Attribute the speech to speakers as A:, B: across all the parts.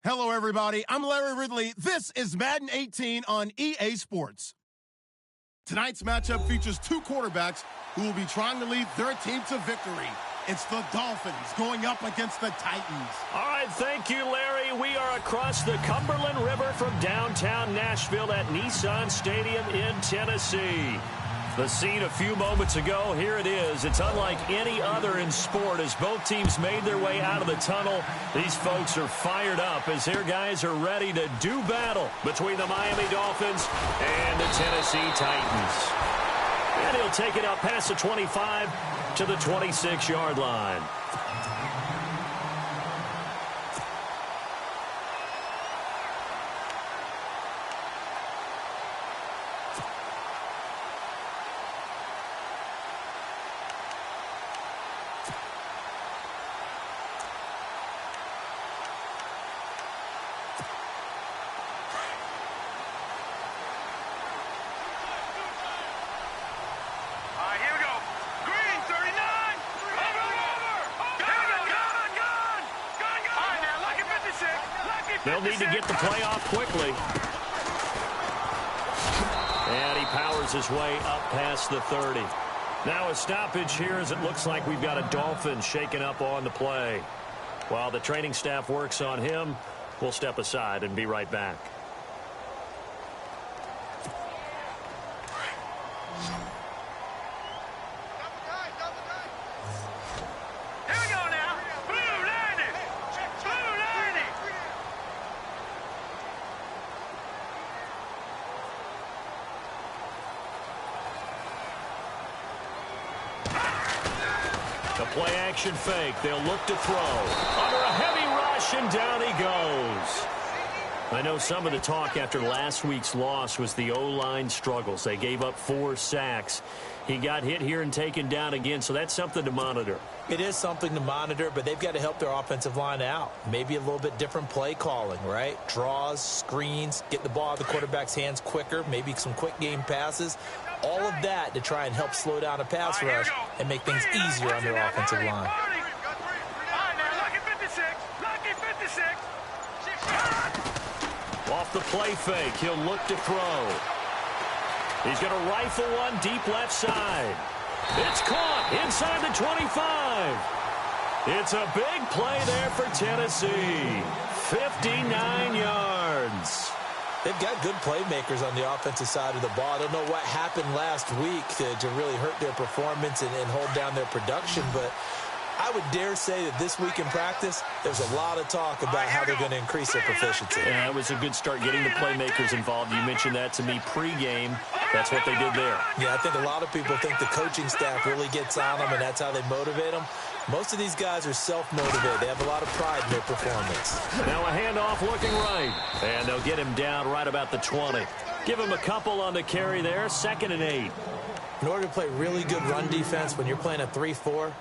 A: Hello, everybody. I'm Larry Ridley. This is Madden 18 on EA Sports. Tonight's matchup features two quarterbacks who will be trying to lead their team to victory. It's the Dolphins going up against the Titans.
B: All right, thank you, Larry. We are across the Cumberland River from downtown Nashville at Nissan Stadium in Tennessee. The scene a few moments ago, here it is. It's unlike any other in sport as both teams made their way out of the tunnel. These folks are fired up as their guys are ready to do battle between the Miami Dolphins and the Tennessee Titans. And he'll take it out past the 25 to the 26-yard line. They'll need to get the play off quickly. And he powers his way up past the 30. Now a stoppage here as it looks like we've got a Dolphin shaken up on the play. While the training staff works on him, we'll step aside and be right back. Play-action fake. They'll look to throw. Under a heavy rush, and down he goes. I know some of the talk after last week's loss was the O-line struggles. They gave up 4 sacks. He got hit here and taken down again, so that's something to monitor.
C: It is something to monitor, but they've got to help their offensive line out. Maybe a little bit different play calling, right? Draws, screens, get the ball out of the quarterback's hands quicker, maybe some quick game passes. All of that to try and help slow down a pass rush and make things easier on their offensive line.
B: Off the play fake, he'll look to throw. He's going to rifle one deep left side. It's caught inside the 25. It's a big play there for Tennessee. 59 yards.
C: They've got good playmakers on the offensive side of the ball. I don't know what happened last week to really hurt their performance and hold down their production, but I would dare say that this week in practice, there's a lot of talk about how they're going to increase their proficiency.
B: Yeah, it was a good start getting the playmakers involved. You mentioned that to me pregame. That's what they did there.
C: Yeah, I think a lot of people think the coaching staff really gets on them, and that's how they motivate them. Most of these guys are self-motivated. They have a lot of pride in their performance.
B: Now a handoff looking right. And they'll get him down right about the 20. Give him a couple on the carry there. 2nd and 8.
C: In order to play really good run defense when you're playing a 3-4,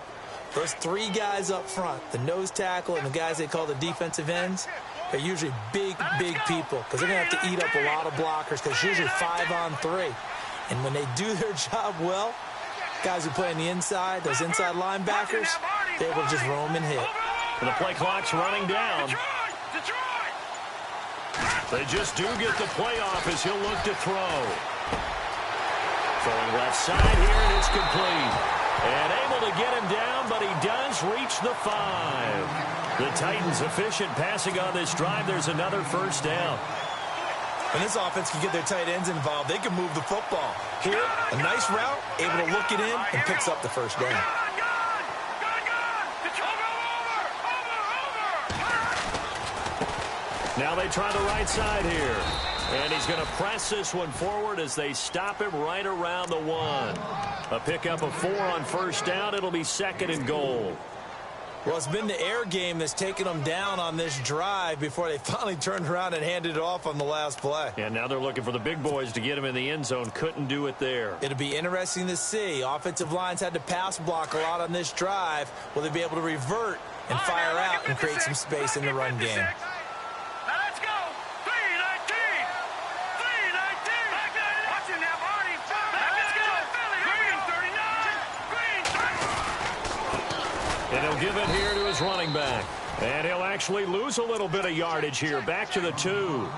C: those 3 guys up front, the nose tackle and the guys they call the defensive ends, they're usually big people because they're going to have to eat up a lot of blockers because it's usually 5-on-3. And when they do their job well, guys who play on the inside, those inside linebackers, they're able to just roam and hit.
B: And the play clock's running down. They just do get the play off as he'll look to throw. Throwing left side here, and it's complete. And able to get him down, but he does reach the 5. The Titans efficient passing on this drive. There's another first down.
C: When this offense can get their tight ends involved, they can move the football. Here, a nice route, able to look it in, and picks up the first down.
B: Now they try the right side here. And he's going to press this one forward as they stop him right around the 1. A pickup of 4 on first down. It'll be 2nd and goal.
C: Well, it's been the air game that's taken them down on this drive before they finally turned around and handed it off on the last play.
B: And now they're looking for the big boys to get him in the end zone. Couldn't do it there.
C: It'll be interesting to see. Offensive lines had to pass block a lot on this drive. Will they be able to revert and fire out and create some space in the run game?
B: And He'll give it here to his running back. And he'll actually lose a little bit of yardage here. Back to the 2.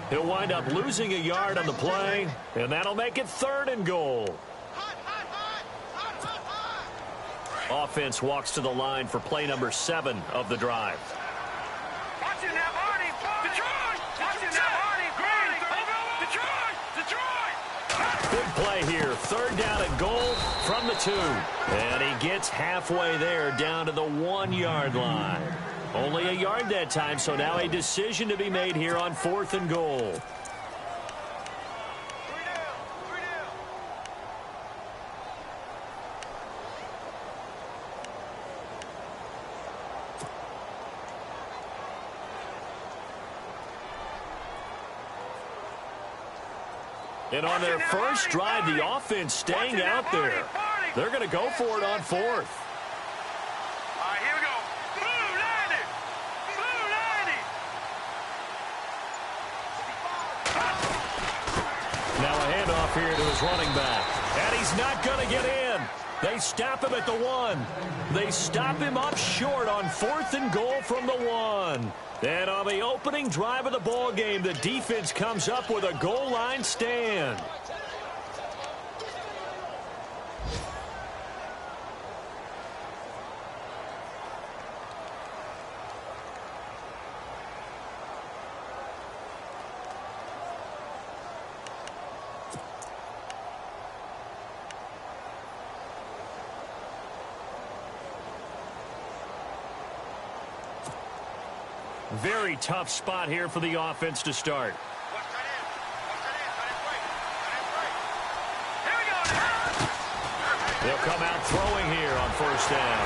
B: He'll wind up losing a yard on the play, and that'll make it 3rd and goal. Offense walks to the line for play number 7 of the drive. Big play here. 3rd down and goal from the 2. And he gets halfway there down to the 1-yard line. Only a yard that time, so now a decision to be made here on 4th and goal. And on their first drive, the offense staying out there. They're going to go for it on 4th. Now a handoff here to his running back. And he's not going to get in. They stop him at the 1. They stop him up short on 4th and goal from the 1. And on the opening drive of the ball game, the defense comes up with a goal line stand. Very tough spot here for the offense to start. They'll come out throwing here on 1st down.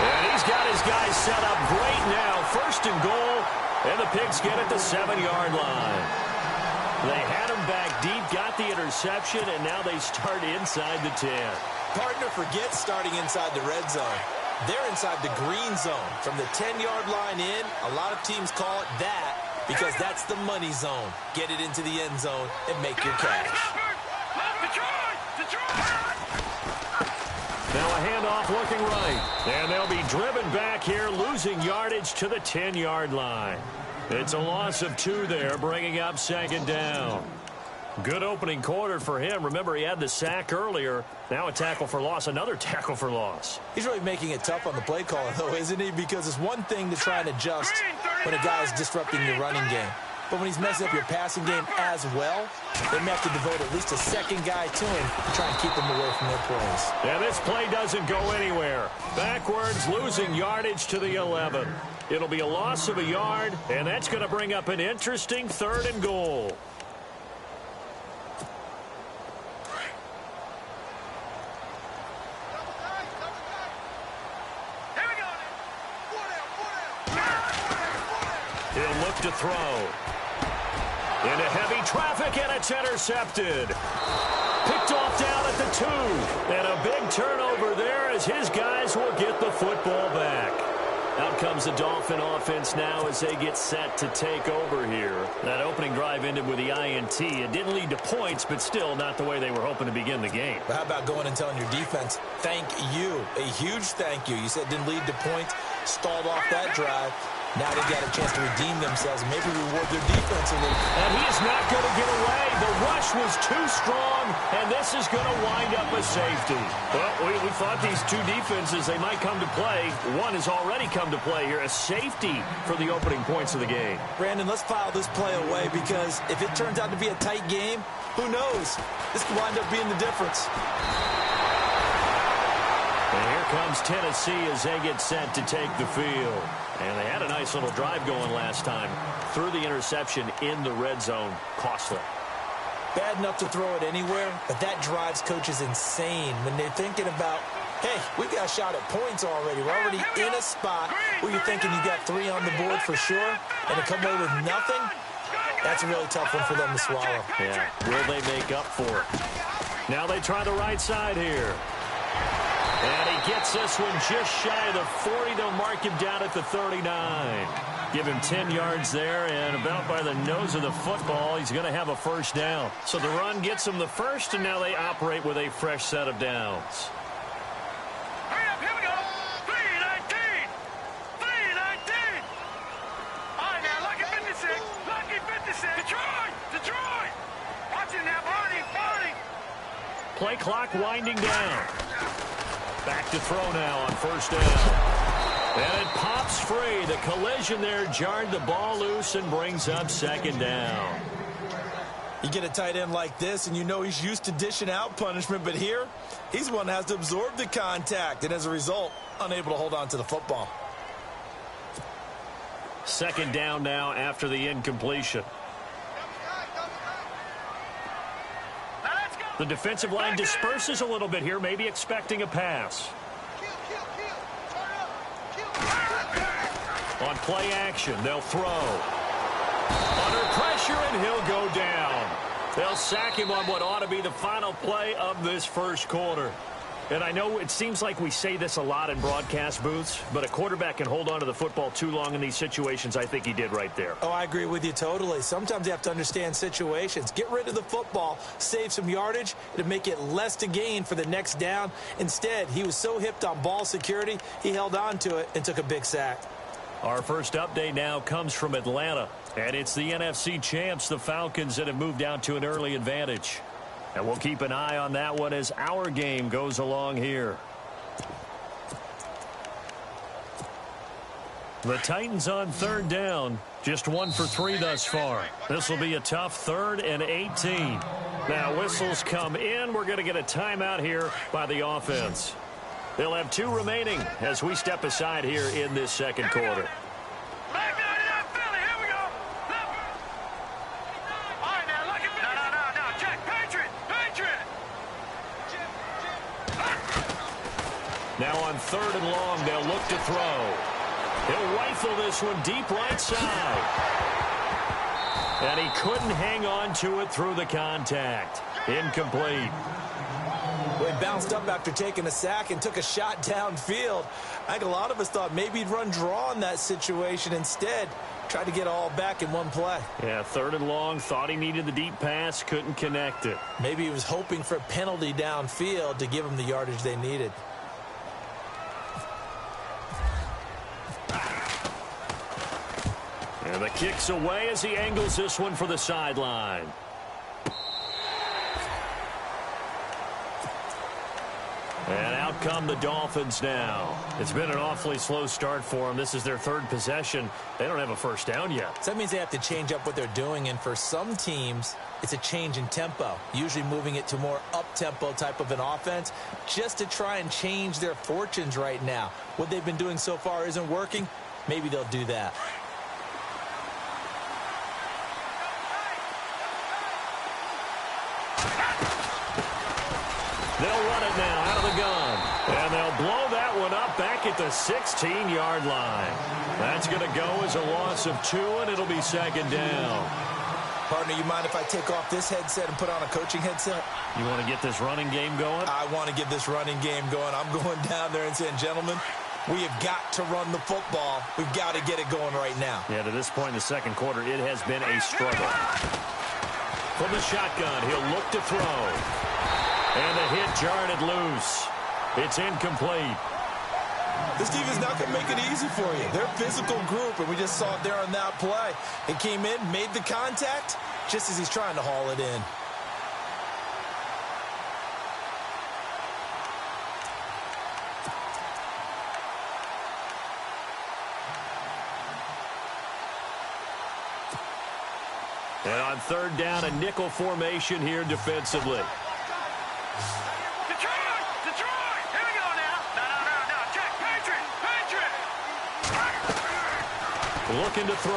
B: And he's got his guys set up great now. 1st and goal, and the Pigs get at the 7-yard line. They had him back deep, got the interception, and now they start inside the 10.
C: Partner forgets starting inside the red zone. They're inside the green zone. From the 10-yard line in, a lot of teams call it that because that's the money zone. Get it into the end zone and make your cash.
B: Now a handoff looking right. And they'll be driven back here, losing yardage to the 10-yard line. It's a loss of 2 there, bringing up 2nd down. Good opening quarter for him. Remember, he had the sack earlier. Now a tackle for loss, another tackle for loss.
C: He's really making it tough on the play caller, though, isn't he? Because it's one thing to try and adjust when a guy is disrupting your running game. But when he's messing up your passing game as well, they may have to devote at least a second guy to him to try and keep him away from their plays.
B: Yeah, this play doesn't go anywhere. Backwards, losing yardage to the 11. It'll be a loss of a yard, and that's going to bring up an interesting 3rd and goal. He'll look to throw. Into heavy traffic, and it's intercepted. Picked off down at the 2. And a big turnover there as his guys will get the football back. Out comes the Dolphin offense now as they get set to take over here. That opening drive ended with the INT. It didn't lead to points, but still not the way they were hoping to begin the game.
C: But how about going and telling your defense, thank you, a huge thank you. You said it didn't lead to points, stalled off that drive. Now they've got a chance to redeem themselves and maybe reward their defense a little.
B: And he is not going to get away. The rush was too strong, and this is going to wind up a safety. Well, we thought these two defenses, they might come to play. One has already come to play here, a safety for the opening points of the game.
C: Brandon, let's file this play away because if it turns out to be a tight game, who knows? This could wind up being the difference.
B: And here comes Tennessee as they get set to take the field. And they had a nice little drive going last time. Threw the interception in the red zone. Costly.
C: Bad enough to throw it anywhere, but that drives coaches insane when they're thinking about, hey, we've got a shot at points already. We're already in a spot where you're thinking you got 3 on the board for sure, and to come away with nothing, that's a really tough one for them to swallow.
B: Yeah, will they make up for it? Now they try the right side here. And he gets this one just shy of the 40. They'll mark him down at the 39. Give him 10 yards there, and about by the nose of the football, he's going to have a first down. So the run gets him the first, and now they operate with a fresh set of downs.
D: Hurry up, here we go. 3-19.
B: Play clock winding down. Back to throw now on first down. And it pops free. The collision there jarred the ball loose and brings up second down.
C: You get a tight end like this, and you know he's used to dishing out punishment, but here, he's the one that has to absorb the contact, and as a result, unable to hold on to the football.
B: Second down now after the incompletion. The defensive line disperses a little bit here, maybe expecting a pass. On play action, they'll throw. Under pressure, and he'll go down. They'll sack him on what ought to be the final play of this first quarter. And I know it seems like we say this a lot in broadcast booths, but a quarterback can hold on to the football too long in these situations. I think he did right there.
C: Oh, I agree with you totally. Sometimes you have to understand situations. Get rid of the football, save some yardage, to make it less to gain for the next down. Instead, he was so hipped on ball security, he held on to it and took a big sack.
B: Our first update now comes from Atlanta, and it's the NFC champs, the Falcons, that have moved down to an early advantage. And we'll keep an eye on that one as our game goes along here. The Titans on third down, just 1 for 3 thus far. This will be a tough 3rd and 18. Now whistles come in. We're going to get a timeout here by the offense. They'll have 2 remaining as we step aside here in this second quarter. Now on 3rd and long, they'll look to throw. He'll rifle this one deep right side. And he couldn't hang on to it through the contact. Incomplete.
C: Well, he bounced up after taking a sack and took a shot downfield. I think a lot of us thought maybe he'd run draw in that situation. Instead, tried to get all back in one play.
B: Yeah, 3rd and long, thought he needed the deep pass, couldn't connect it.
C: Maybe he was hoping for a penalty downfield to give him the yardage they needed.
B: And the kick's away as he angles this one for the sideline. And out come the Dolphins now. It's been an awfully slow start for them. This is their 3rd possession. They don't have a first down yet.
C: So that means they have to change up what they're doing, and for some teams, it's a change in tempo, usually moving it to more up-tempo type of an offense just to try and change their fortunes right now. What they've been doing so far isn't working. Maybe they'll do that.
B: They'll run it now out of the gun. And they'll blow that one up back at the 16-yard line. That's going to go as a loss of 2, and it'll be second down.
C: Partner, you mind if I take off this headset and put on a coaching headset?
B: You want to get this running game going?
C: I want to get this running game going. I'm going down there and saying, gentlemen, we have got to run the football. We've got to get it going right now.
B: Yeah, to this point in the second quarter, it has been a struggle. From the shotgun, he'll look to throw. And the hit jarred it loose. It's incomplete.
C: This defense is not going to make it easy for you. They're a physical group, and we just saw it there on that play. It came in, made the contact, just as he's trying to haul it in.
B: And on 3rd down, a nickel formation here defensively. Looking to throw.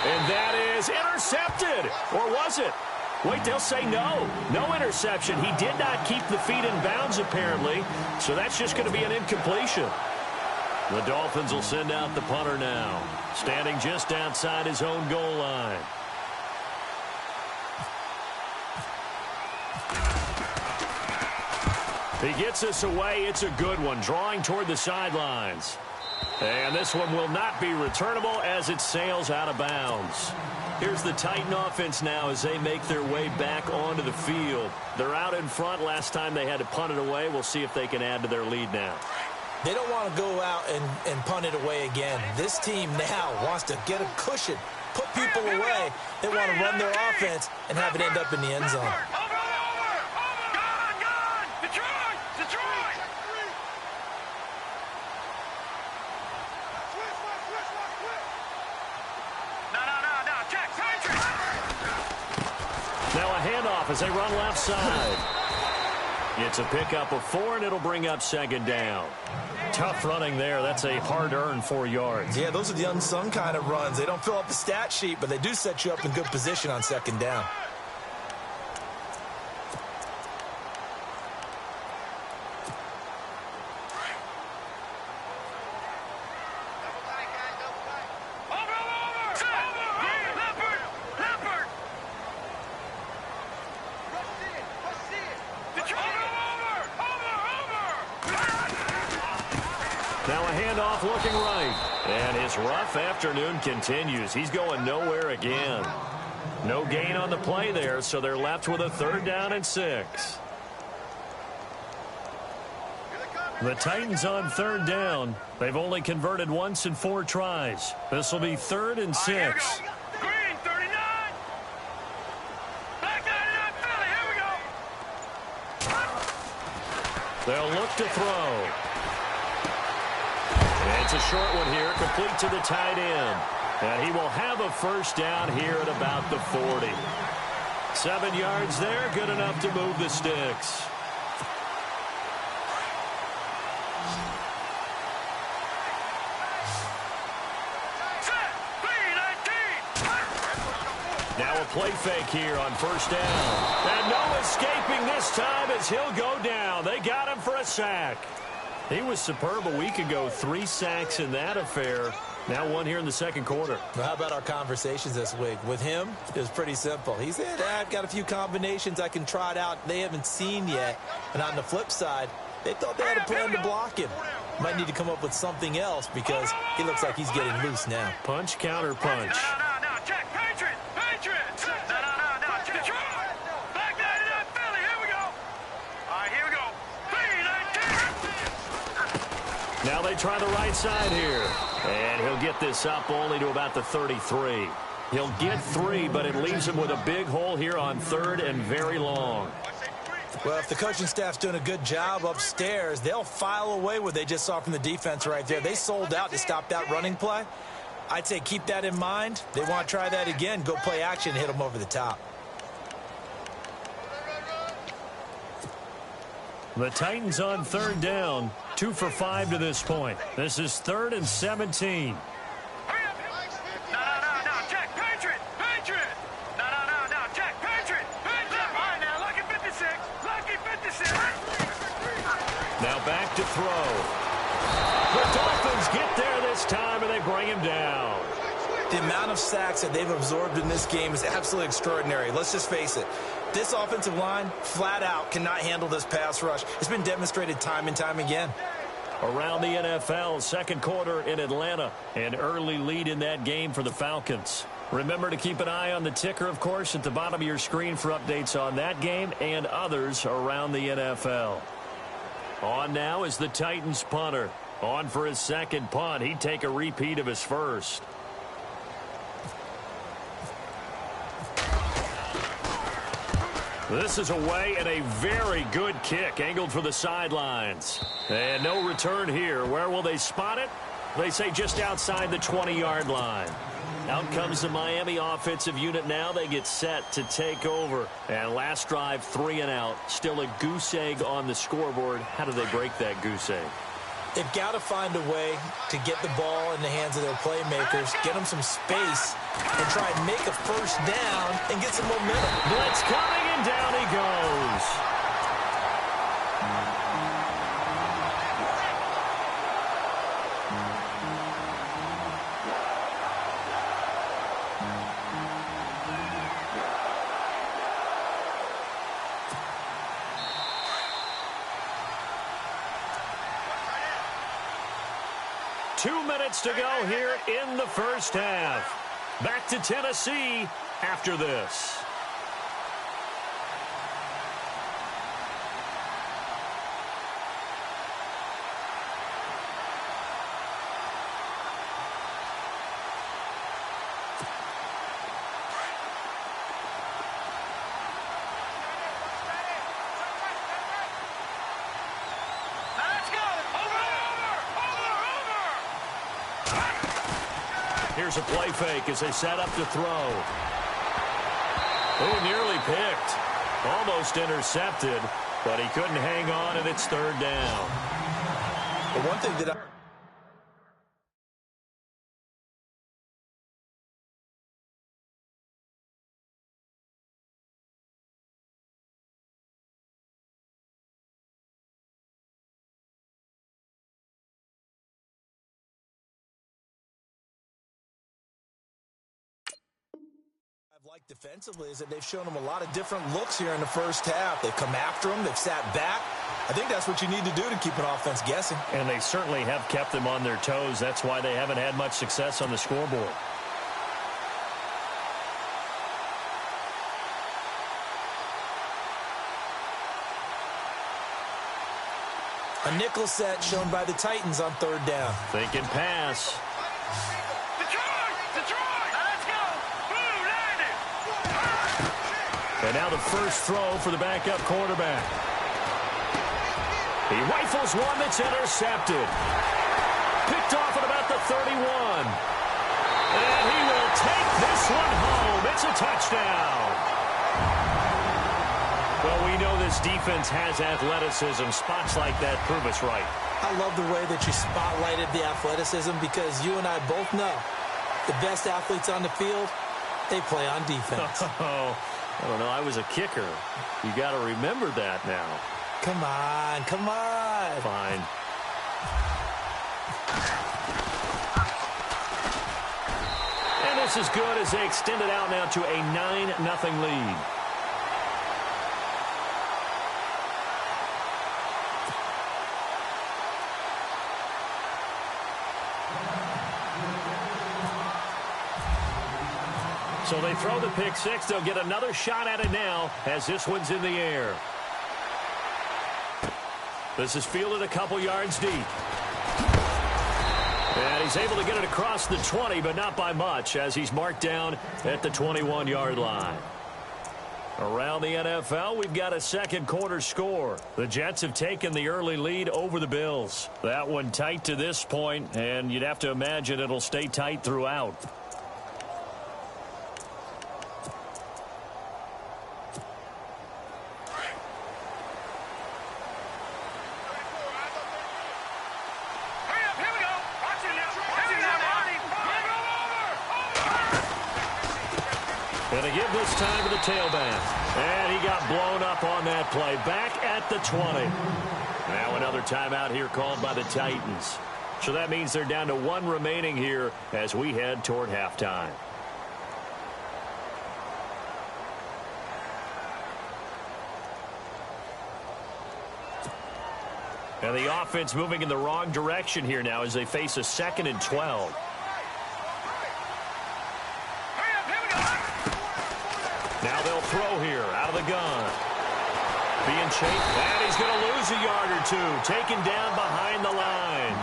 B: And that is intercepted. Or was it? Wait, they'll say no. No interception. He did not keep the feet in bounds, apparently. So that's just going to be an incompletion. The Dolphins will send out the punter now, standing just outside his own goal line. He gets us away. It's a good one, drawing toward the sidelines. And this one will not be returnable as it sails out of bounds. Here's the Titan offense now as they make their way back onto the field. They're out in front. Last time they had to punt it away. We'll see if they can add to their lead now.
C: They don't want to go out and punt it away again. This team now wants to get a cushion put people away. They want to run their offense and have it end up in the end zone.
B: Now a handoff as they run left side. It's a pickup of 4, and it'll bring up second down. Tough running there. That's a hard-earned 4 yards.
C: Yeah, those are the unsung kind of runs. They don't fill up the stat sheet, but they do set you up in good position on second down.
B: Now a handoff looking right. And his rough afternoon continues. He's going nowhere again. No gain on the play there, so they're left with a 3rd down and 6. The Titans on 3rd down. They've only converted once in 4 tries. This will be 3rd and 6. They'll look to throw. It's a short one here, complete to the tight end. And he will have a 1st down here at about the 40. 7 yards there, good enough to move the sticks. Now a play fake here on 1st down. And no escaping this time as he'll go down. They got him for a sack. He was superb a week ago. 3 sacks in that affair. Now 1 here in the 2nd quarter.
C: Well, how about our conversations this week? With him, it was pretty simple. He said, I've got a few combinations I can try it out they haven't seen yet. And on the flip side, they thought they had a plan to block him. Might need to come up with something else because he looks like he's getting loose now.
B: Punch, counter punch. Now they try the right side here. And he'll get this up only to about the 33. He'll get 3, but it leaves him with a big hole here on 3rd and very long.
C: Well, if the coaching staff's doing a good job upstairs, they'll file away what they just saw from the defense right there. They sold out to stop that running play. I'd say keep that in mind. They want to try that again. Go play action and hit them over the top.
B: The Titans on 3rd down. 2 for 5 to this point. This is 3rd and 17. Now back to throw. The Dolphins get there this time, and they bring him down.
C: The amount of sacks that they've absorbed in this game is absolutely extraordinary. Let's just face it. This offensive line, flat out, cannot handle this pass rush. It's been demonstrated time and time again.
B: Around the NFL, 2nd quarter in Atlanta. An early lead in that game for the Falcons. Remember to keep an eye on the ticker, of course, at the bottom of your screen for updates on that game and others around the NFL. On now is the Titans punter. On for his 2nd punt. He'd take a repeat of his 1st. This is away and a very good kick angled for the sidelines. And no return here. Where will they spot it? They say just outside the 20-yard line. Out comes the Miami offensive unit now. They get set to take over. And last drive, 3 and out. Still a goose egg on the scoreboard. How do they break that goose egg?
C: They've got to find a way to get the ball in the hands of their playmakers, get them some space, and try and make a 1st down and get some momentum.
B: Blitz coming, and down he goes. Two minutes to go here in the 1st half. Back to Tennessee after this. Here's a play fake as they set up to throw. Oh, nearly picked. Almost intercepted, but he couldn't hang on, and it's third down.
C: The one thing that I've liked defensively is that they've shown them a lot of different looks here in the first half. They've come after them. They've sat back. I think that's what you need to do to keep an offense guessing.
B: And they certainly have kept them on their toes. That's why they haven't had much success on the scoreboard.
C: A nickel set shown by the Titans on third down.
B: Thinking pass. And now the first throw for the backup quarterback. He rifles one that's intercepted. Picked off at about the 31. And he will take this one home. It's a touchdown. Well, we know this defense has athleticism. Spots like that prove us right.
C: I love the way that you spotlighted the athleticism because you and I both know the best athletes on the field, they play on defense.
B: I don't know. I was a kicker. You got to remember that now.
C: Come on, come on.
B: Fine. And this is good as they extend it out now to a 9-0 lead. So they throw the pick six. They'll get another shot at it now as this one's in the air. This is fielded a couple yards deep. And he's able to get it across the 20, but not by much as he's marked down at the 21-yard line. Around the NFL, we've got a second quarter score. The Jets have taken the early lead over the Bills. That one tight to this point, and you'd have to imagine it'll stay tight throughout. And they give this time to the tailback. And he got blown up on that play. Back at the 20. Now another timeout here called by the Titans. So that means they're down to one remaining here as we head toward halftime. And the offense moving in the wrong direction here now as they face a 2nd and 12. Now they'll throw here out of the gun. Being chased, and he's going to lose a yard or two. Taken down behind the line.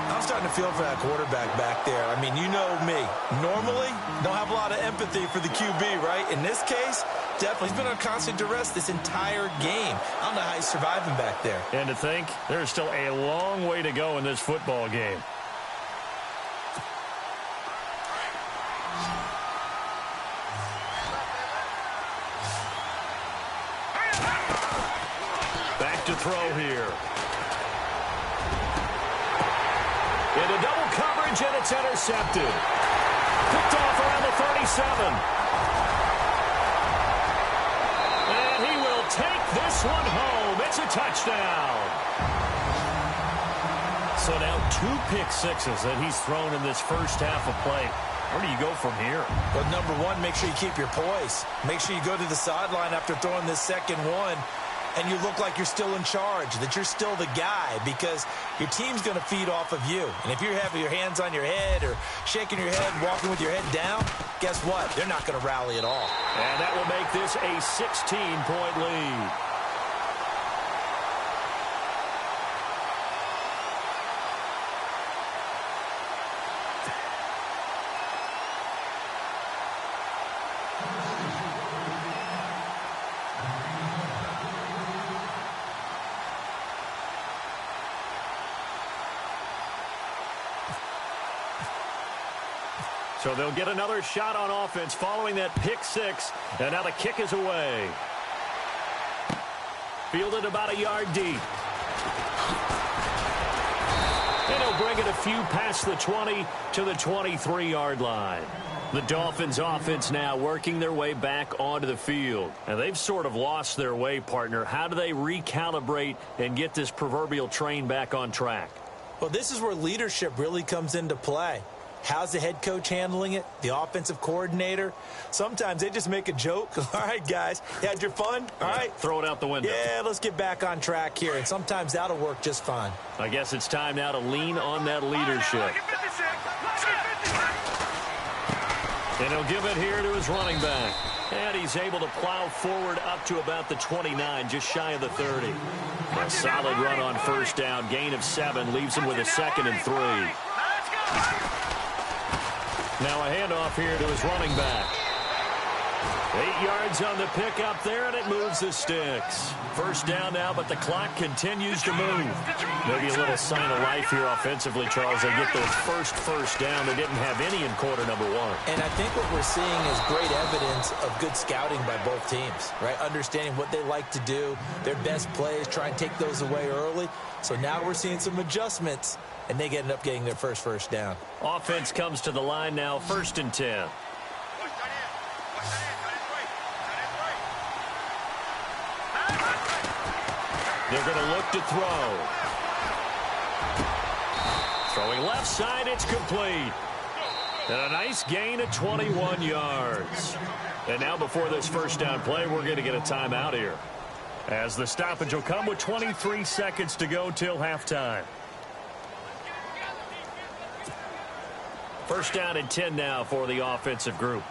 C: I'm starting to feel for that quarterback back there. I mean, you know me. Normally, don't have a lot of empathy for the QB, right? In this case, definitely. He's been on constant duress this entire game. I don't know how he's surviving back there.
B: And to think, there's still a long way to go in this football game. Back to throw here. Into double coverage, and it's intercepted. Picked off around the 37. And he will take this one home. It's a touchdown. So now 2 pick sixes that he's thrown in this first half of play. Where do you go from here?
C: Well, number one, make sure you keep your poise. Make sure you go to the sideline after throwing this second one, and you look like you're still in charge, that you're still the guy, because your team's going to feed off of you. And if you're having your hands on your head or shaking your head, walking with your head down, guess what? They're not going to rally at all.
B: And that will make this a 16-point lead. So they'll get another shot on offense following that pick six. And now the kick is away. Fielded about a yard deep. And he'll bring it a few past the 20 to the 23-yard line. The Dolphins offense now working their way back onto the field. And they've sort of lost their way, partner. How do they recalibrate and get this proverbial train back on track?
C: Well, this is where leadership really comes into play. How's the head coach handling it? The offensive coordinator? Sometimes they just make a joke. All right, guys, you had your fun? All right.
B: Throw it out the window.
C: Yeah, let's get back on track here. And sometimes that'll work just fine.
B: I guess it's time now to lean on that leadership. And he'll give it here to his running back. And he's able to plow forward up to about the 29, just shy of the 30. A solid run on first down. Gain of 7 leaves him with a 2nd and 3. Now a handoff here to his running back. 8 yards on the pickup there, and it moves the sticks. First down now, but the clock continues to move. Maybe a little sign of life here offensively, Charles. They get their first down. They didn't have any in quarter number 1.
C: And I think what we're seeing is great evidence of good scouting by both teams, right? Understanding what they like to do, their best plays, try and take those away early. So now we're seeing some adjustments, and they end up getting their first down.
B: Offense comes to the line now, 1st and 10. They're going to look to throw. Throwing left side, it's complete. And a nice gain of 21 yards. And now before this first down play, we're going to get a timeout here, as the stoppage will come with 23 seconds to go till halftime. First down and 10 now for the offensive group.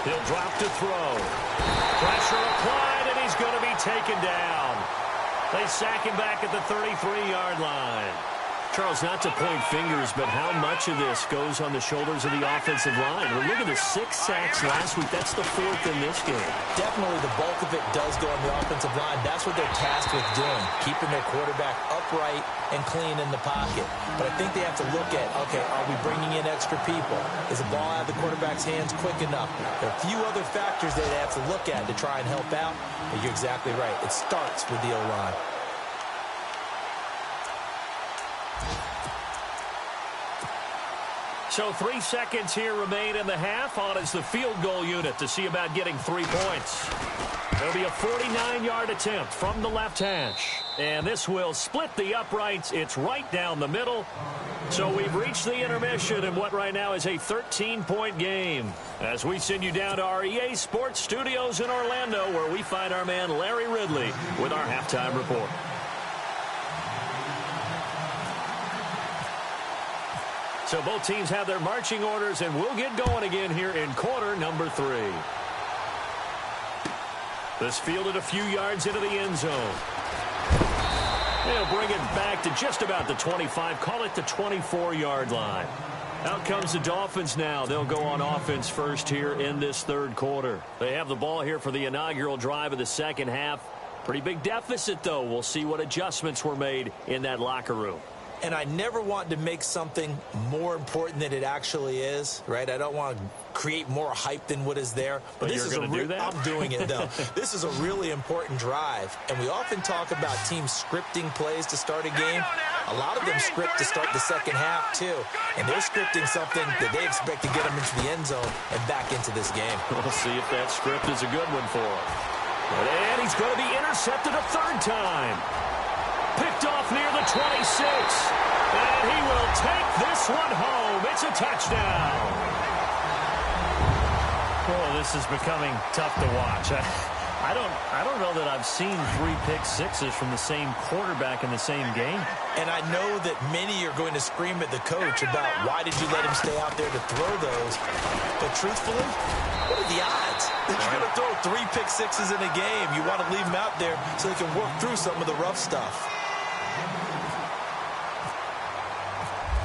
B: He'll drop to throw. Pressure applied, and he's going to be taken down. They sack him back at the 33-yard line. Charles, not to point fingers, but how much of this goes on the shoulders of the offensive line? Well, look at the 6 sacks last week. That's the 4th in this game.
C: Definitely the bulk of it does go on the offensive line. That's what they're tasked with doing, keeping their quarterback upright and clean in the pocket. But I think they have to look at, okay, are we bringing in extra people? Is the ball out of the quarterback's hands quick enough? There are a few other factors that they have to look at to try and help out. But you're exactly right. It starts with the O-line.
B: So 3 seconds here remain in the half. On is the field goal unit to see about getting 3 points. There'll be a 49-yard attempt from the left hash. And this will split the uprights. It's right down the middle. So we've reached the intermission in what right now is a 13-point game, as we send you down to our EA Sports Studios in Orlando, where we find our man Larry Ridley with our halftime report. So both teams have their marching orders, and we'll get going again here in quarter number 3. This fielded a few yards into the end zone. They'll bring it back to just about the 25, call it the 24-yard line. Out comes the Dolphins now. They'll go on offense first here in this 3rd quarter. They have the ball here for the inaugural drive of the second half. Pretty big deficit, though. We'll see what adjustments were made in that locker room.
C: And I never want to make something more important than it actually is, right? I don't want to create more hype than what is there.
B: But this is do that?
C: I'm doing it, though. This is a really important drive. And we often talk about teams scripting plays to start a game. A lot of them script to start the second half, too. And they're scripting something that they expect to get them into the end zone and back into this game.
B: We'll see if that script is a good one for him. And he's going to be intercepted a 3rd time. Picked off near the 26. And he will take this one home. It's a touchdown. Oh, this is becoming tough to watch. I don't know that I've seen 3 pick sixes from the same quarterback in the same game.
C: And I know that many are going to scream at the coach about why did you let him stay out there to throw those. But truthfully, what are the odds that you're going to throw 3 pick sixes in a game? You want to leave them out there so they can work through some of the rough stuff.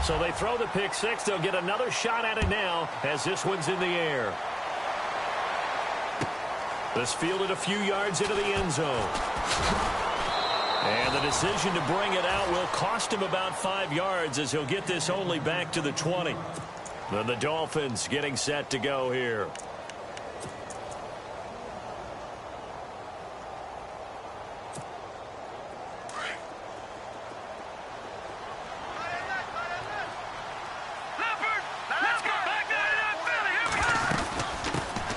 B: So they throw the pick 6. They'll get another shot at it now as this one's in the air. This fielded a few yards into the end zone. And the decision to bring it out will cost him about 5 yards as he'll get this only back to the 20. Then the Dolphins getting set to go here.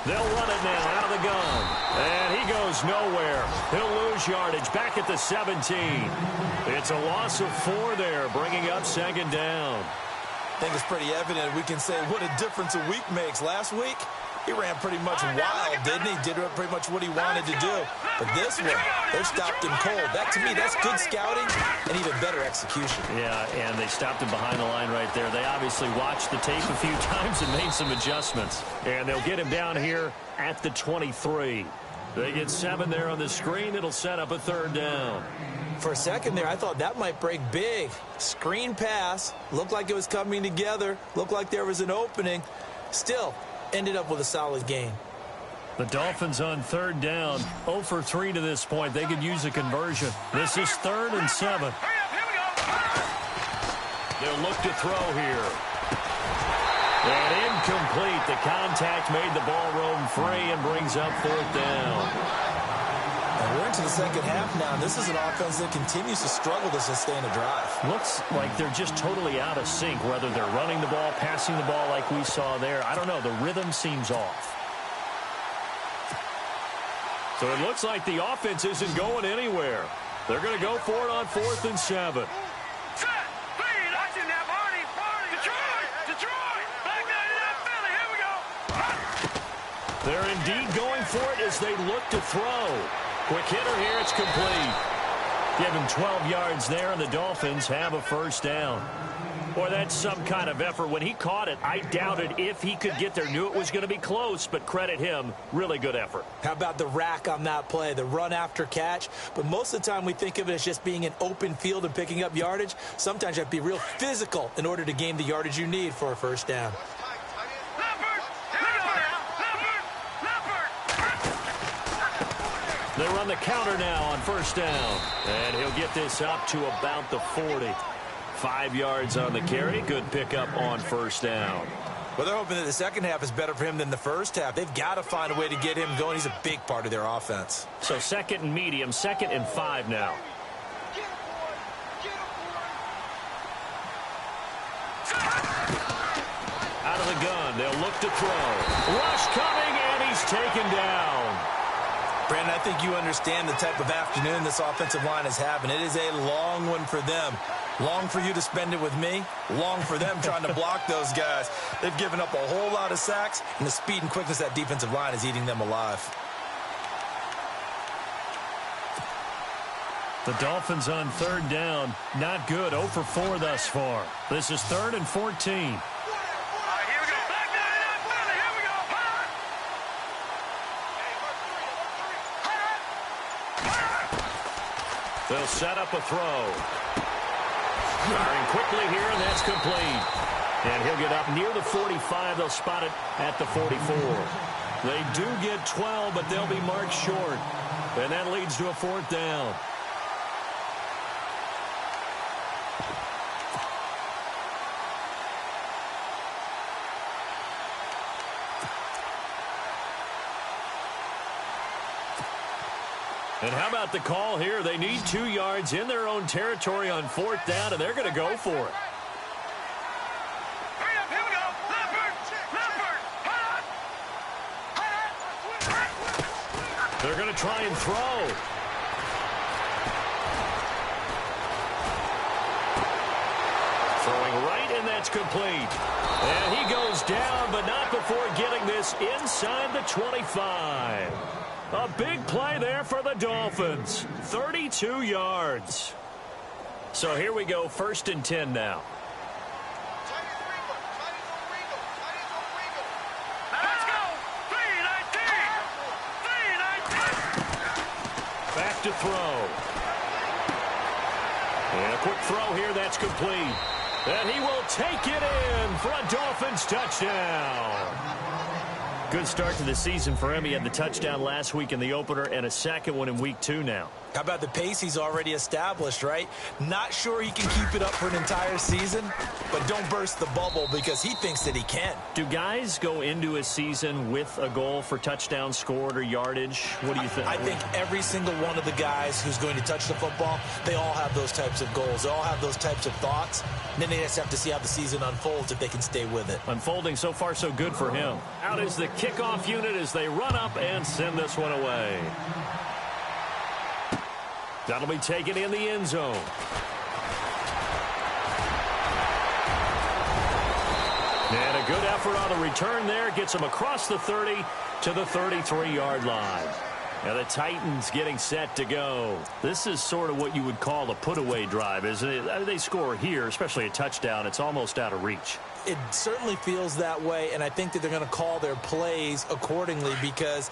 B: They'll run it now out of the gun. And he goes nowhere. He'll lose yardage back at the 17. It's a loss of 4 there, bringing up second down.
C: I think it's pretty evident. We can say what a difference a week makes. Last week, he ran pretty much wild, didn't he? Did pretty much what he wanted to do. But this one, they stopped him cold. That, to me, that's good scouting and even better execution.
B: Yeah, and they stopped him behind the line right there. They obviously watched the tape a few times and made some adjustments. And they'll get him down here at the 23. They get 7 there on the screen. It'll set up a third down.
C: For a second there, I thought that might break big. Screen pass. Looked like it was coming together. Looked like there was an opening. Still, ended up with a solid gain.
B: The Dolphins on third down, 0 for 3 to this point. They could use a conversion. This is 3rd and 7. They'll look to throw here. And incomplete. The contact made the ball roam free and brings up 4th down.
C: And we're into the second half now, and this is an offense that continues to struggle to sustain a drive.
B: Looks like they're just totally out of sync, whether they're running the ball, passing the ball like we saw there. I don't know. The rhythm seems off. So it looks like the offense isn't going anywhere. They're going to go for it on 4th and 7. They're indeed going for it as they look to throw. Quick hitter here, it's complete. Give him 12 yards there, and the Dolphins have a first down. Boy, that's some kind of effort. When he caught it, I doubted if he could get there. Knew it was going to be close, but credit him. Really good effort.
C: How about the rack on that play, the run after catch? But most of the time we think of it as just being an open field and picking up yardage. Sometimes you have to be real physical in order to gain the yardage you need for a first down.
B: They run the counter now on first down. And he'll get this up to about the 40. 5 yards on the carry. Good pickup on first down.
C: Well, they're hoping that the second half is better for him than the first half. They've got to find a way to get him going. He's a big part of their offense.
B: So 2nd and medium, 2nd and 5 now. Out of the gun, they'll look to throw. Rush coming, and he's taken down.
C: Brandon, I think you understand the type of afternoon this offensive line is having. It is a long one for them. Long for you to spend it with me. Long for them trying to block those guys. They've given up a whole lot of sacks, and the speed and quickness of that defensive line is eating them alive.
B: The Dolphins on third down. Not good. 0 for 4 thus far. This is 3rd and 14. They'll set up a throw. Firing quickly here, and that's complete. And he'll get up near the 45. They'll spot it at the 44. They do get 12, but they'll be marked short. And that leads to a 4th down. And how about the call here? They need 2 yards in their own territory on 4th down, and they're going to go for it. They're going to try and throw. Throwing right, and that's complete. And he goes down, but not before getting this inside the 25. A big play there for the Dolphins. 32 yards. So here we go, 1st and 10 now. Let's go. 3-19. Back to throw. And a quick throw here, that's complete. And he will take it in for a Dolphins touchdown. Good start to the season for him. He had the touchdown last week in the opener and a second one in week 2 now.
C: How about the pace he's already established, right? Not sure he can keep it up for an entire season, but don't burst the bubble because he thinks that he can.
B: Do guys go into a season with a goal for touchdowns scored or yardage? What do you think?
C: I think every single one of the guys who's going to touch the football, they all have those types of goals. They all have those types of thoughts. And then they just have to see how the season unfolds if they can stay with it.
B: Unfolding so far so good for him. Out is the kickoff unit as they run up and send this one away. That'll be taken in the end zone. And a good effort on the return there. Gets him across the 30 to the 33-yard line. Now the Titans getting set to go. This is sort of what you would call a put-away drive, isn't it? They score here, especially a touchdown. It's almost out of reach.
C: It certainly feels that way, and I think that they're going to call their plays accordingly because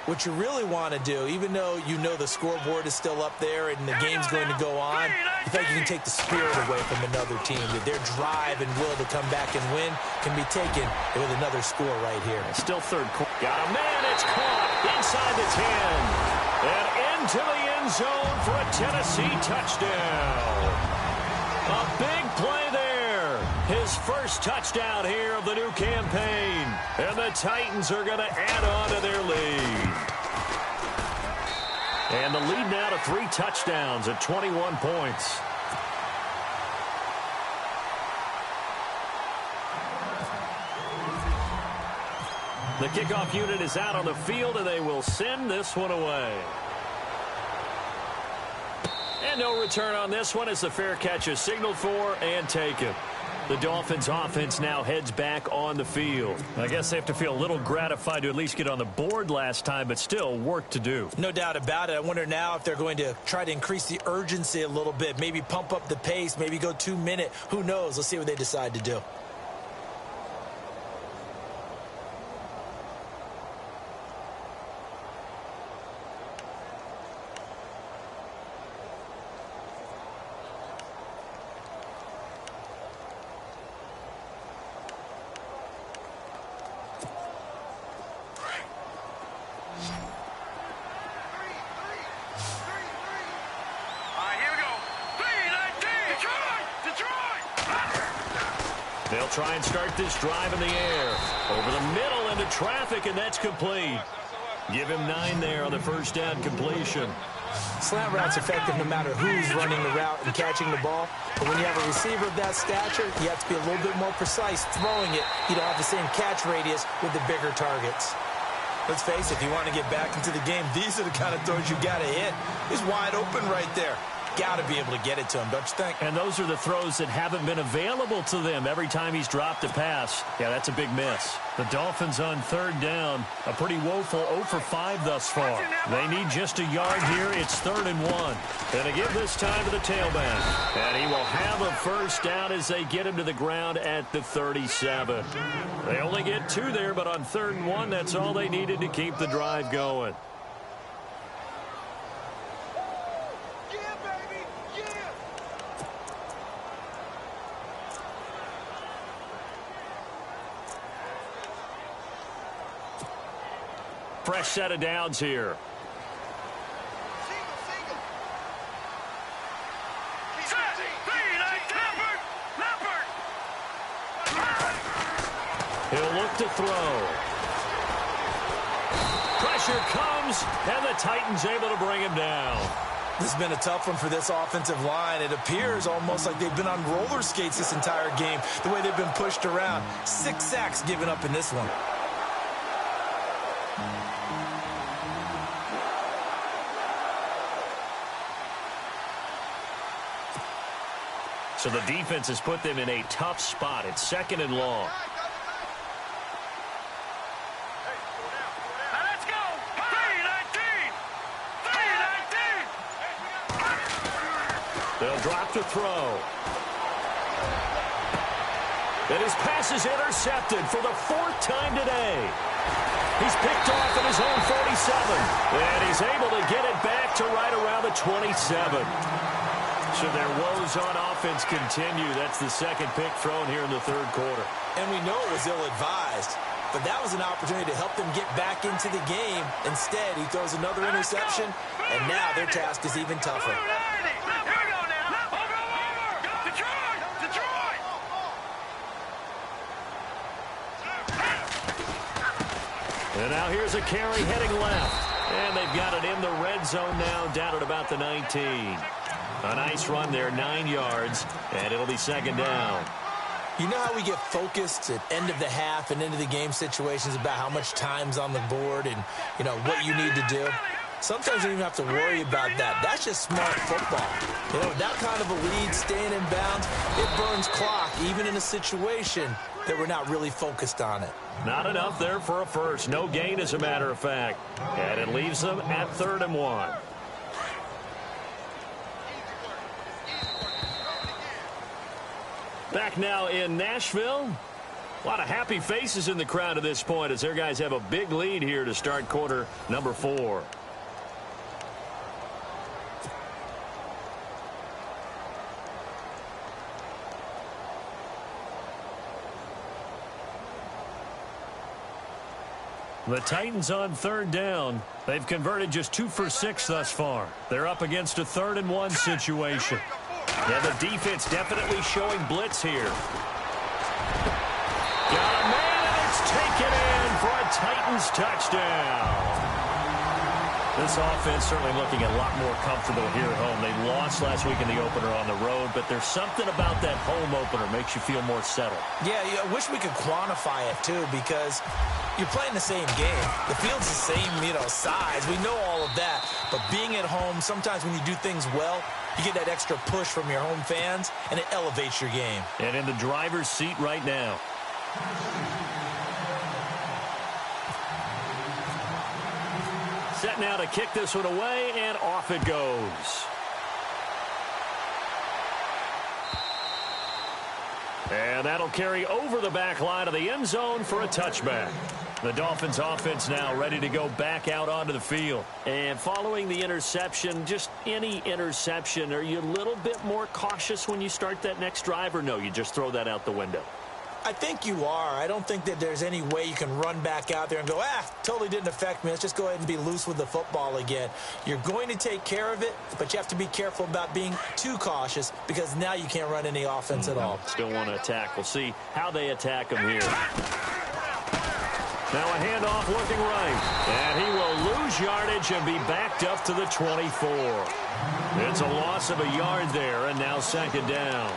C: what you really want to do, even though you know the scoreboard is still up there and the game's going to go on, you think you can take the spirit away from another team, that their drive and will to come back and win can be taken with another score right here.
B: Still third quarter. Got a man. It's caught inside the 10 and into the end zone for a Tennessee touchdown. A big play there. His first touchdown here of the new campaign. And the Titans are going to add on to their lead. And the lead now to 3 touchdowns at 21 points. The kickoff unit is out on the field, and they will send this one away. And no return on this one as the fair catch is signaled for and taken. The Dolphins offense now heads back on the field. I guess they have to feel a little gratified to at least get on the board last time, but still work to do.
C: No doubt about it. I wonder now if they're going to try to increase the urgency a little bit, maybe pump up the pace, maybe go 2-minute. Who knows? Let's see what they decide to do.
B: They'll try and start this drive in the air. Over the middle into traffic, and that's complete. Give him 9 there on the first down completion.
C: Slant route's effective no matter who's running the route and catching the ball. But when you have a receiver of that stature, you have to be a little bit more precise throwing it. You don't have the same catch radius with the bigger targets. Let's face it, if you want to get back into the game, these are the kind of throws you got to hit. He's wide open right there. Got to be able to get it to him, don't you think?
B: And those are the throws that haven't been available to them every time he's dropped a pass. Yeah, that's a big miss. The Dolphins on third down, a pretty woeful 0 for 5 thus far. They need just a yard here. It's 3rd and 1. And to give this time to the tailback. And he will have a first down as they get him to the ground at the 37. They only get 2 there, but on 3rd and 1, that's all they needed to keep the drive going. Fresh set of downs here. He'll look to throw. Pressure comes, and the Titans able to bring him down.
C: This has been a tough one for this offensive line. It appears almost like they've been on roller skates this entire game, the way they've been pushed around. 6 sacks given up in this one.
B: So the defense has put them in a tough spot. It's 2nd and long.
D: Let's go! 3-19!
B: They'll drop to throw. And his pass is intercepted for the 4th time today. He's picked off at his own 47. And he's able to get it back to right around the 27. So their woes on offense continue. That's the 2nd pick thrown here in the 3rd quarter.
C: And we know it was ill-advised. but that was an opportunity to help them get back into the game. Instead, he throws another interception, and now their task is even tougher.
B: And now here's a carry heading left. And they've got it in the red zone now, down at about the 19. A nice run there, 9 yards, and it'll be second down.
C: You know how we get focused at end of the half and into the game situations about how much time's on the board and, you know, what you need to do? Sometimes you don't even have to worry about that. That's just smart football. You know, that kind of a lead, staying in bounds, it burns clock, even in a situation that we're not really focused on it.
B: Not enough there for a first. No gain, as a matter of fact. And it leaves them at 3rd and 1. Back now in Nashville. A lot of happy faces in the crowd at this point as their guys have a big lead here to start quarter number 4. The Titans on 3rd down. They've converted just 2 for 6 thus far. They're up against a 3rd and 1 situation. Yeah, the defense definitely showing blitz here. Got a man, and it's taken in for a Titans touchdown. This offense certainly looking a lot more comfortable here at home. They lost last week in the opener on the road, but there's something about that home opener makes you feel more settled.
C: Yeah, I wish we could quantify it, too, because you're playing the same game. The field's the same, you know, size. We know all of that. But being at home, sometimes when you do things well, you get that extra push from your home fans, and it elevates your game.
B: And in the driver's seat right now. Set now to kick this one away, and off it goes. And that'll carry over the back line of the end zone for a touchback. The Dolphins offense now ready to go back out onto the field. And following the interception, just any interception, are you a little bit more cautious when you start that next drive, or no, you just throw that out the window?
C: I think you are. I don't think that there's any way you can run back out there and go, totally didn't affect me. Let's just go ahead and be loose with the football again. You're going to take care of it, but you have to be careful about being too cautious because now you can't run any offense at all.
B: Still want to attack. We'll see how they attack him here. Now a handoff looking right. And he will lose yardage and be backed up to the 24. It's a loss of a yard there, and now second down.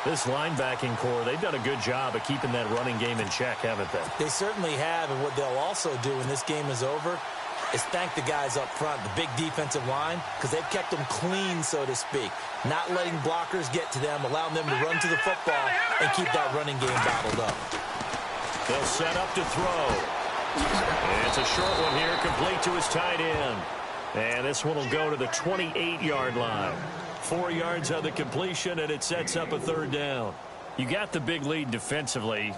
B: This linebacking core, they've done a good job of keeping that running game in check, haven't they?
C: They certainly have, and what they'll also do when this game is over is thank the guys up front, the big defensive line, because they've kept them clean, so to speak. Not letting blockers get to them, allowing them to run to the football and keep that running game bottled up.
B: They'll set up to throw. And it's a short one here, complete to his tight end. And this one will go to the 28-yard line. 4 yards on the completion, and it sets up a third down. You got the big lead defensively.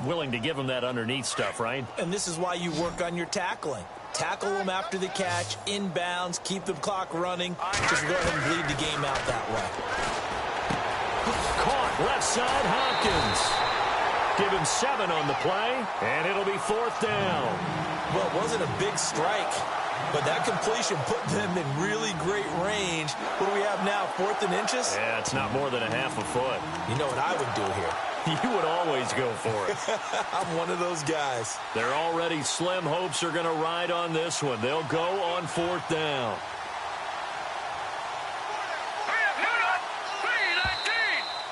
B: Willing to give them that underneath stuff, right?
C: And this is why you work on your tackling. Tackle them after the catch, inbounds, keep the clock running. Just go ahead and bleed the game out that way.
B: Caught left side, Hopkins. Give him 7 on the play, and it'll be fourth down.
C: Well, it wasn't a big strike, but that completion put them in really great range. What do we have now, 4th and inches?
B: Yeah, it's not more than a half a foot.
C: You know what I would do here?
B: You would always go for it.
C: I'm one of those guys.
B: Their already slim hopes are going to ride on this one. They'll go on 4th down.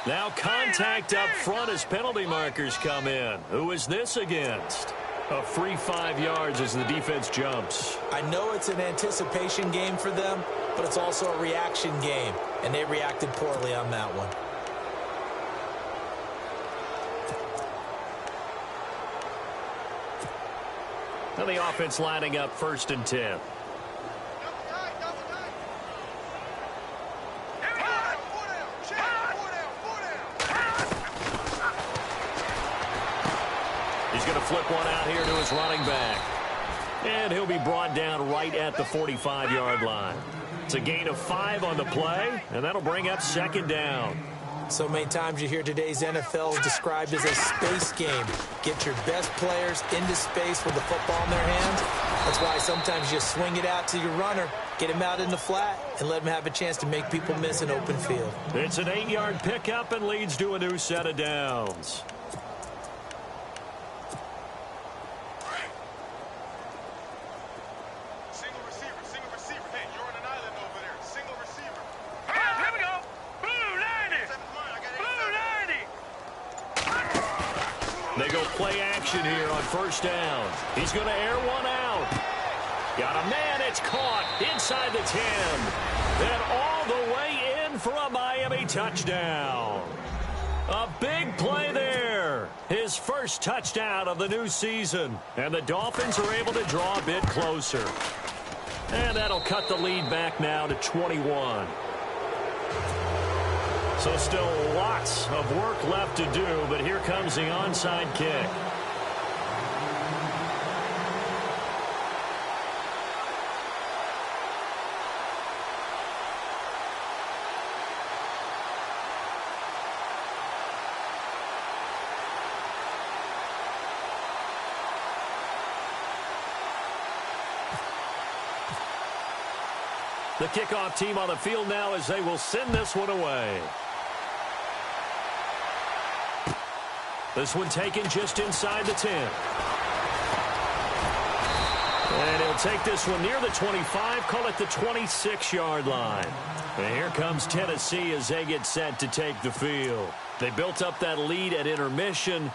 B: Now contact up front as penalty markers come in. Who is this against? A free 5 yards as the defense jumps.
C: I know it's an anticipation game for them, but it's also a reaction game, and they reacted poorly on that one.
B: Now the offense lining up 1st and 10. He's going to flip one out here to his running back. And he'll be brought down right at the 45-yard line. It's a gain of 5 on the play, and that'll bring up 2nd down.
C: So many times you hear today's NFL described as a space game. Get your best players into space with the football in their hands. That's why sometimes you swing it out to your runner, get him out in the flat, and let him have a chance to make people miss an open field.
B: It's an 8-yard pickup and leads to a new set of downs. They go play action here on first down. He's going to air one out. Got a man. It's caught inside the 10. And all the way in for a Miami touchdown. A big play there. His first touchdown of the new season. And the Dolphins are able to draw a bit closer. And that'll cut the lead back now to 21. So still lots of work left to do, but here comes the onside kick. The kickoff team on the field now as they will send this one away. This one taken just inside the 10. And he'll take this one near the 25, call it the 26-yard line. And here comes Tennessee as they get set to take the field. They built up that lead at intermission,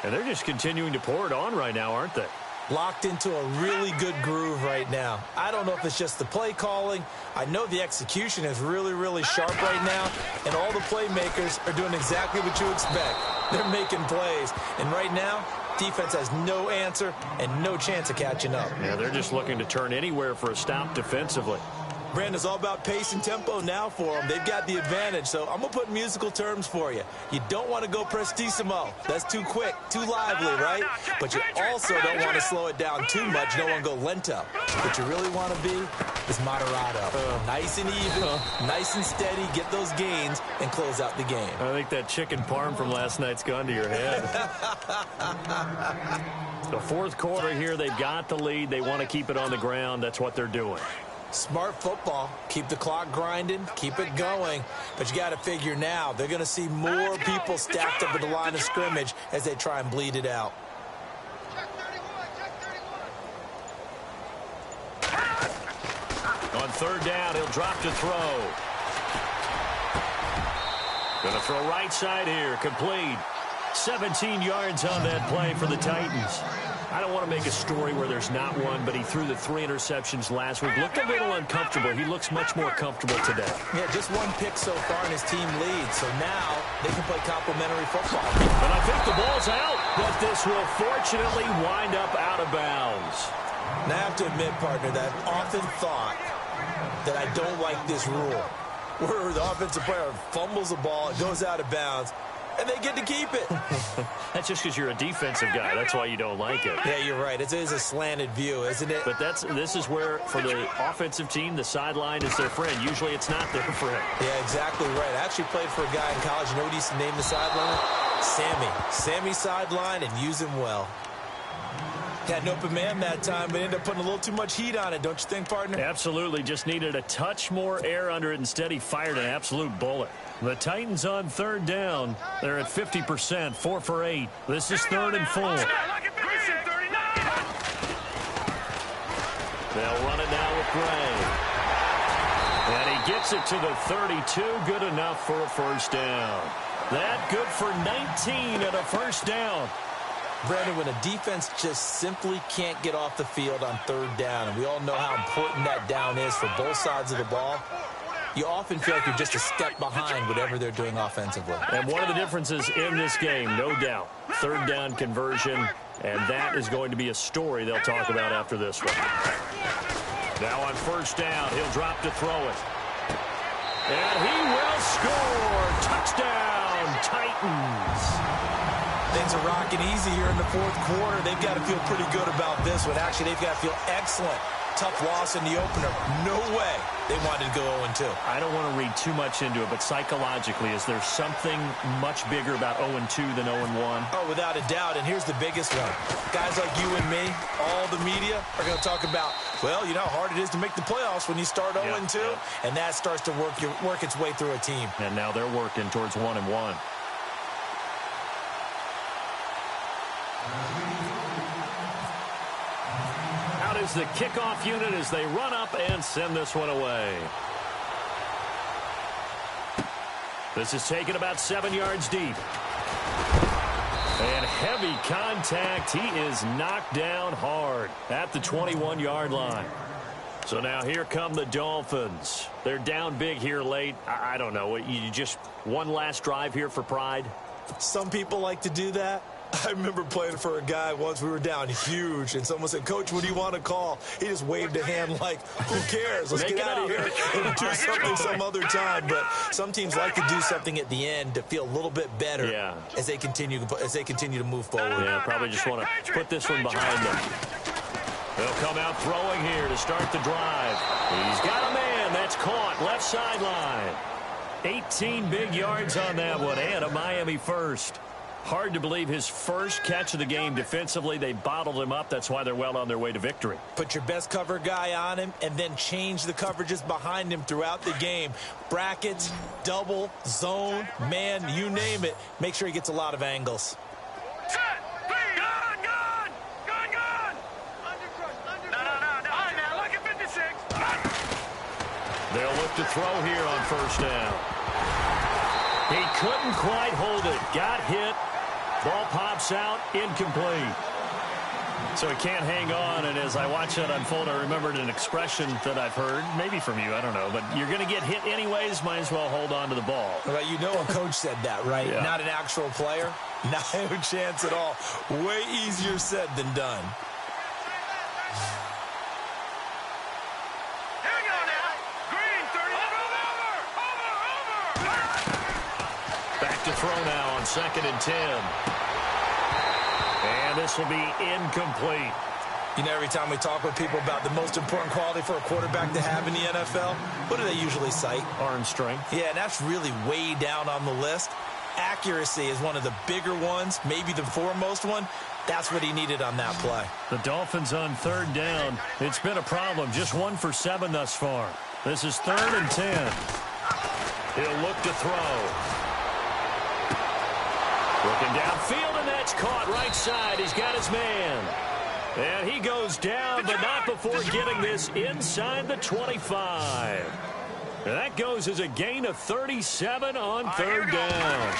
B: and they're just continuing to pour it on right now, aren't they?
C: Locked into a really good groove right now. I don't know if it's just the play calling. I know the execution is really, really sharp right now, and all the playmakers are doing exactly what you expect. They're making plays, and right now, defense has no answer and no chance of catching up.
B: Yeah, they're just looking to turn anywhere for a stop defensively.
C: Brandon, it's all about pace and tempo now for them. They've got the advantage, so I'm going to put musical terms for you. You don't want to go prestissimo. That's too quick, too lively, right? But you also don't want to slow it down too much. You don't want to go lento. What you really want to be is moderato. Nice and even, nice and steady, get those gains, and close out the game.
B: I think that chicken parm from last night's gone to your head. The fourth quarter here, they've got the lead. They want to keep it on the ground. That's what they're doing.
C: Smart football. Keep the clock grinding. Keep it going. But you got to figure now, they're going to see more people stacked up at the line of scrimmage as they try and bleed it out.
B: On third down, he'll drop to throw. Going to throw right side here. Complete. 17 yards on that play for the Titans. I don't want to make a story where there's not one, but he threw the 3 interceptions last week. Looked a little uncomfortable. He looks much more comfortable today.
C: Yeah, just one pick so far and his team leads. So now they can play complimentary football.
B: And I think the ball's out, but this will fortunately wind up out of bounds.
C: Now I have to admit, partner, that I've often thought that I don't like this rule, where the offensive player fumbles the ball, it goes out of bounds, and they get to keep it.
B: That's just because you're a defensive guy. That's why you don't like it.
C: Yeah, you're right. It is a slanted view, isn't it?
B: But this is where, for the offensive team, the sideline is their friend. Usually it's not their friend.
C: Yeah, exactly right. I actually played for a guy in college. You know what he used to name the sideline? Sammy. Sammy sideline, and use him well. Had an open man that time, but ended up putting a little too much heat on it, don't you think, partner?
B: Absolutely. Just needed a touch more air under it. Instead, he fired an absolute bullet. The Titans on third down. They're at 50%, 4 for 8. This is 3rd and 4. They'll run it now with Gray. And he gets it to the 32. Good enough for a first down. That good for 19 and a first down.
C: Brandon, when a defense just simply can't get off the field on third down, and we all know how important that down is for both sides of the ball, you often feel like you're just a step behind whatever they're doing offensively.
B: And one of the differences in this game, no doubt, third down conversion, and that is going to be a story they'll talk about after this one. Now on first down, he'll drop to throw it. And he will score. Touchdown, Titans.
C: Things are rocking easy here in the fourth quarter. They've got to feel pretty good about this one. Actually, they've got to feel excellent Tough loss in the opener. No way they wanted to go 0-2.
B: I don't want to read too much into it, but psychologically, is there something much bigger about 0-2 than 0-1?
C: Oh, without a doubt, and here's the biggest one. Guys like you and me, all the media, are going to talk about, well, you know how hard it is to make the playoffs when you start 0-2, and that starts to work its way through a team.
B: And now they're working towards 1-1. Out is the kickoff unit as they run up and send this one away. This is taken about 7 yards deep. And heavy contact. He is knocked down hard at the 21-yard line. So now here come the Dolphins. They're down big here late. I don't know. You just one last drive here for pride?
C: Some people like to do that. I remember playing for a guy once. We were down huge, and someone said, Coach, what do you want to call? He just waved a hand like, who cares? Let's get out of here and do something some other time. But some teams like to do something at the end to feel a little bit better as they continue to move forward.
B: Yeah, probably just want to put this one behind them. They'll come out throwing here to start the drive. He's got a man. That's caught. Left sideline. 18 big yards on that one, and a Miami first. Hard to believe his first catch of the game defensively. They bottled him up. That's why they're well on their way to victory.
C: Put your best cover guy on him and then change the coverages behind him throughout the game. Brackets, double, zone, man, you name it. Make sure he gets a lot of angles.
B: They'll look to throw here on first down. He couldn't quite hold it. Got hit. Ball pops out. Incomplete. So he can't hang on, and as I watch that unfold, I remembered an expression that I've heard, maybe from you, I don't know, but you're going to get hit anyways, might as well hold on to the ball.
C: Well, you know a coach said that, right?
B: Yeah.
C: Not an actual player. No chance at all. Way easier said than done.
B: Back to throw now on 2nd and 10. And this will be incomplete.
C: You know, every time we talk with people about the most important quality for a quarterback to have in the NFL, what do they usually cite?
B: Arm strength.
C: Yeah, and that's really way down on the list. Accuracy is one of the bigger ones, maybe the foremost one. That's what he needed on that play.
B: The Dolphins on 3rd down. It's been a problem. Just 1 for 7 thus far. This is 3rd and 10. He'll look to throw. Looking downfield, and that's caught right side. He's got his man. And he goes down, but not before getting this inside the 25. And that goes as a gain of 37 on 3rd down.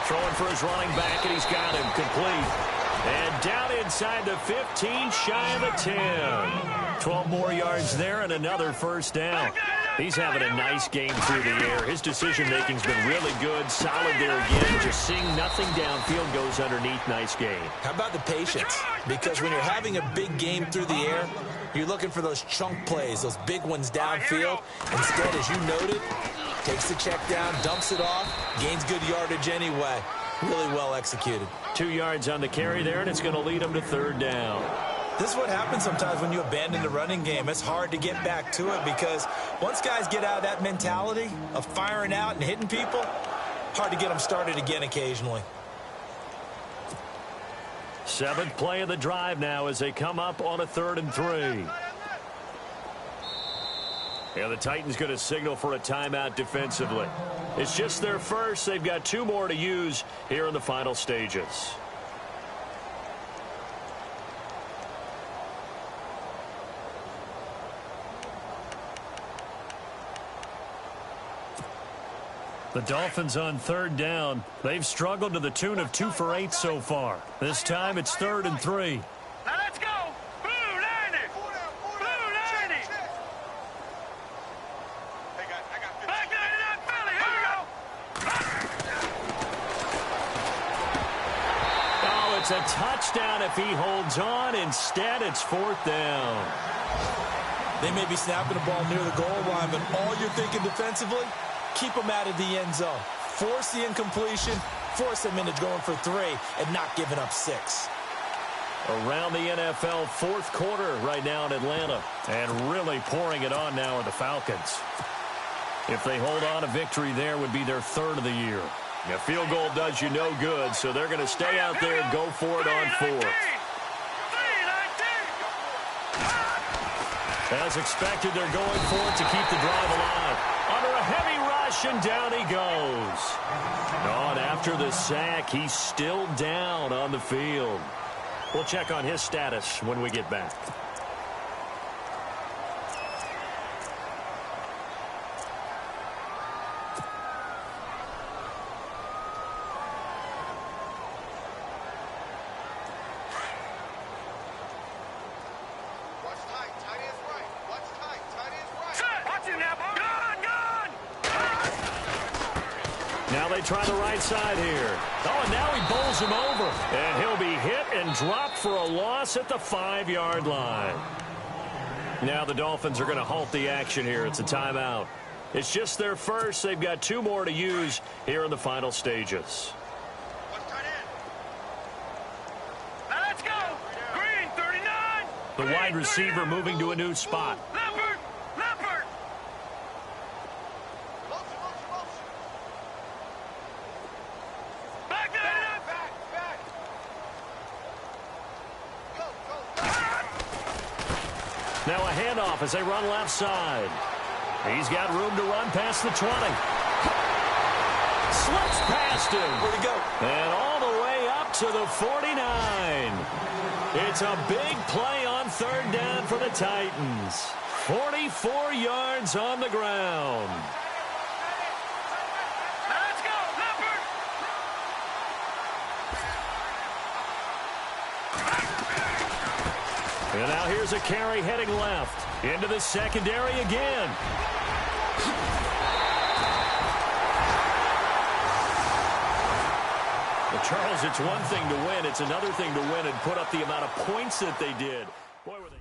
B: Throwing for his running back, and he's got him complete. And down inside the 15, shy of the 10. 12 more yards there and another first down. He's having a nice game through the air. His decision-making's been really good. Solid there again. Just seeing nothing downfield goes underneath. Nice game.
C: How about the patience? Because when you're having a big game through the air, you're looking for those chunk plays, those big ones downfield. Instead, as you noted, takes the check down, dumps it off, gains good yardage anyway. Really well executed.
B: 2 yards on the carry there, and it's going to lead him to 3rd down.
C: This is what happens sometimes when you abandon the running game. It's hard to get back to it because once guys get out of that mentality of firing out and hitting people, hard to get them started again occasionally.
B: 7th play of the drive now as they come up on a 3rd and 3. And the Titans going to signal for a timeout defensively. It's just their first. They've got 2 more to use here in the final stages. The Dolphins on 3rd down. They've struggled to the tune of 2 for 8 so far. This time it's 3rd and 3.
D: Now let's go. Blue 90. Blue 90. Back 99 Philly. Here we go.
B: Oh, it's a touchdown if he holds on. Instead, it's 4th down.
C: They may be snapping the ball near the goal line, but all you're thinking defensively, keep them out of the end zone. Force the incompletion, force them into going for 3 and not giving up 6.
B: Around the NFL fourth quarter right now in Atlanta. And really pouring it on now are the Falcons. If they hold on, a victory there would be their 3rd of the year. A field goal does you no good, so they're going to stay out there and go for it on 4th. As expected, they're going for it to keep the drive alive. Under a heavy rush, and down he goes. And after the sack, he's still down on the field. We'll check on his status when we get back. Now they try the right side here. Oh, and now he bowls him over. And he'll be hit and dropped for a loss at the 5-yard line. Now the Dolphins are going to halt the action here. It's a timeout. It's just their first. They've got 2 more to use here in the final stages.
D: Now let's go. Green, 39.
B: The wide receiver moving to a new spot.
D: Leopard.
B: Now a handoff as they run left side. He's got room to run past the 20. Slips past him.
C: Where'd he go?
B: And all the way up to the 49. It's a big play on 3rd down for the Titans. 44 yards on the ground.
D: Let's go, Leopard.
B: And now here's a carry heading left. Into the secondary again. Well, Charles, it's one thing to win. It's another thing to win and put up the amount of points that they did. Boy, were they...